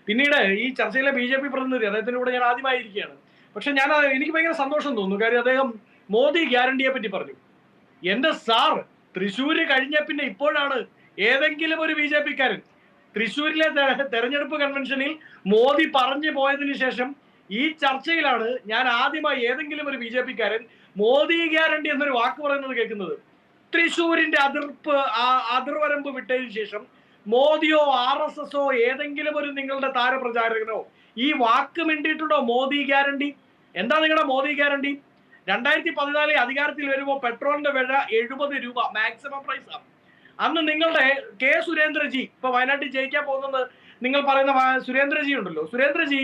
പിന്നീട് ഈ ചർച്ചയിലെ BJP പ്രതിനിധി അദ്ദേഹത്തിന്റെ കൂടെ ഞാൻ ആദ്യമായിരിക്കുകയാണ്. പക്ഷെ എനിക്ക് ഭയങ്കര സന്തോഷം തോന്നുന്നു. കാര്യം അദ്ദേഹം മോദി ഗ്യാരണ്ടിയെ പറ്റി പറഞ്ഞു. എന്റെ സാർ, തൃശ്ശൂര് കഴിഞ്ഞ പിന്നെ ഇപ്പോഴാണ് ഏതെങ്കിലും ഒരു BJP-ക്കാരൻ തൃശ്ശൂരിലെ തെരഞ്ഞെടുപ്പ് കൺവെൻഷനിൽ മോദി പറഞ്ഞു പോയതിനു ശേഷം ഈ ചർച്ചയിലാണ് ഞാൻ ആദ്യമായി ഏതെങ്കിലും ഒരു BJP-ക്കാരൻ മോദി ഗ്യാരണ്ടി എന്നൊരു വാക്ക് പറയുന്നത് കേൾക്കുന്നത്. തൃശ്ശൂരിന്റെ അതിർവരമ്പ് വിട്ടതിന് ശേഷം മോദിയോ RSSോ ഏതെങ്കിലും ഒരു നിങ്ങളുടെ താരപ്രചാരകനോ ഈ വാക്ക് മിണ്ടിയിട്ടുണ്ടോ? മോദി ഗ്യാരണ്ടി എന്താ? നിങ്ങളുടെ മോദി ഗ്യാരണ്ടി 2014 അധികാരത്തിൽ വരുമ്പോൾ പെട്രോളിന്റെ വില 70 രൂപ മാക്സിമം പ്രൈസ് ആണ്. അന്ന് നിങ്ങളുടെ കെ സുരേന്ദ്രജി, ഇപ്പൊ വയനാട്ടിൽ ജയിക്കാൻ പോകുന്നത് നിങ്ങൾ പറയുന്ന സുരേന്ദ്രജി ഉണ്ടല്ലോ, സുരേന്ദ്രജി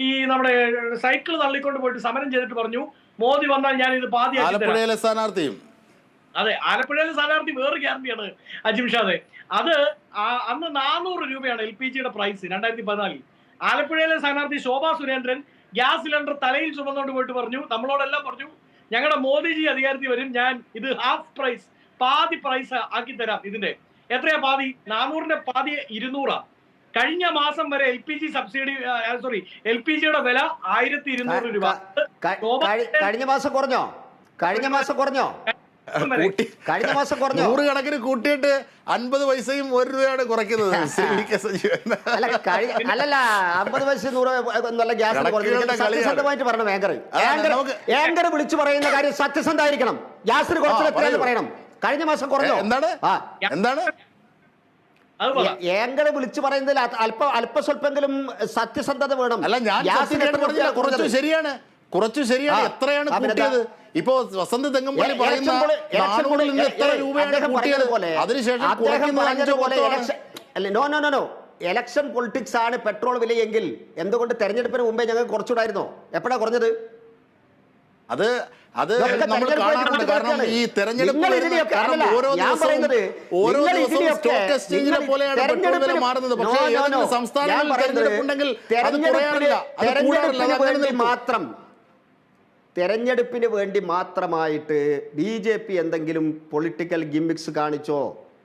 ഈ നമ്മുടെ സൈക്കിൾ തള്ളിക്കൊണ്ട് പോയിട്ട് സമരം ചെയ്തിട്ട് പറഞ്ഞു, മോദി വന്നാൽ ഞാൻ ഇത് ആലപ്പുഴയിലെ സ്ഥാനാർത്ഥിയും. അതെ, ആലപ്പുഴയിലെ സ്ഥാനാർത്ഥി വേറെ ഗ്യാരണ്ടിയാണ് അജിംഷാദെ. അത് അന്ന് 400 രൂപയാണ് LPGയുടെ പ്രൈസ് 2014. ആലപ്പുഴയിലെ സ്ഥാനാർത്ഥി ശോഭാ സുരേന്ദ്രൻ ഗ്യാസ് സിലിണ്ടർ തലയിൽ ചുമന്നുകൊണ്ട് പോയിട്ട് പറഞ്ഞു, നമ്മളോടെല്ലാം പറഞ്ഞു, ഞങ്ങളുടെ മോദിജി അധികാരത്തിൽ വരും, ഞാൻ ഇത് ഹാഫ് പ്രൈസ്, പാതി പ്രൈസ് ആക്കി തരാം. ഇതിന്റെ എത്രയാ പാതി? 400ന്റെ പാതി 200. കഴിഞ്ഞ മാസം വരെ LPG സബ്സിഡി LPGയുടെ വില 1200 രൂപ. കഴിഞ്ഞ മാസം കുറഞ്ഞോ? നൂറുകണക്കിന് കൂട്ടിയിട്ട് 50 പൈസയും 1 രൂപയാണ് കുറയ്ക്കുന്നത്. അല്ലല്ല, 50 പൈസ 100 നല്ല ഗ്യാസ് സത്യസന്ധമായിട്ട് പറയണം. ഏങ്കർ വിളിച്ചു പറയുന്ന കാര്യം സത്യസന്ധമായിരിക്കണം. ഗ്യാസിന് കുറച്ച് പറയണം. കഴിഞ്ഞ മാസം കുറഞ്ഞോ? എന്താണ് ഏങ്കർ വിളിച്ചു പറയുന്നതിൽ അല്പസ്വല്പെങ്കിലും സത്യസന്ധത വേണം. അല്ല, ഞാൻ ശരിയാണ്, കുറച്ചു ശരിയാണ്. എത്രയാണ് കൂട്ടിയത്? ഇപ്പോ വസന്ത് തെങ്ങമ്പള്ളി പറയുന്ന 400-ൽ നിന്ന് എത്ര രൂപയാണ് കൂട്ടിയത്? അതിനുശേഷം എലക്ഷൻ പൊളിറ്റിക്സ് ആണ് പെട്രോൾ വിലയെങ്കിൽ എന്തുകൊണ്ട് തെരഞ്ഞെടുപ്പിന് മുമ്പേ ഞങ്ങൾ കുറച്ചുകൂടായിരുന്നോ? എപ്പോഴാ കുറഞ്ഞത്? അത് നമ്മൾ കാണാറുണ്ട്. കാരണം ഈ തെരഞ്ഞെടുപ്പ് ഓരോ ദിവസവും സ്റ്റോക്ക് എക്സ്ചേഞ്ചിനെ പോലെയാണ് പെട്രോൾ വില മാറുന്നത്. പക്ഷേ ഏതെങ്കിലും സംസ്ഥാനങ്ങളിൽ തെരഞ്ഞെടുപ്പുണ്ടെങ്കിൽ അത് കുറയാറില്ല, അത് കൂടാറില്ല. മാത്രം തെരഞ്ഞെടുപ്പിന് വേണ്ടി മാത്രമായിട്ട് BJP എന്തെങ്കിലും പൊളിറ്റിക്കൽ ഗിമ്മിക്സ് കാണിച്ചോ?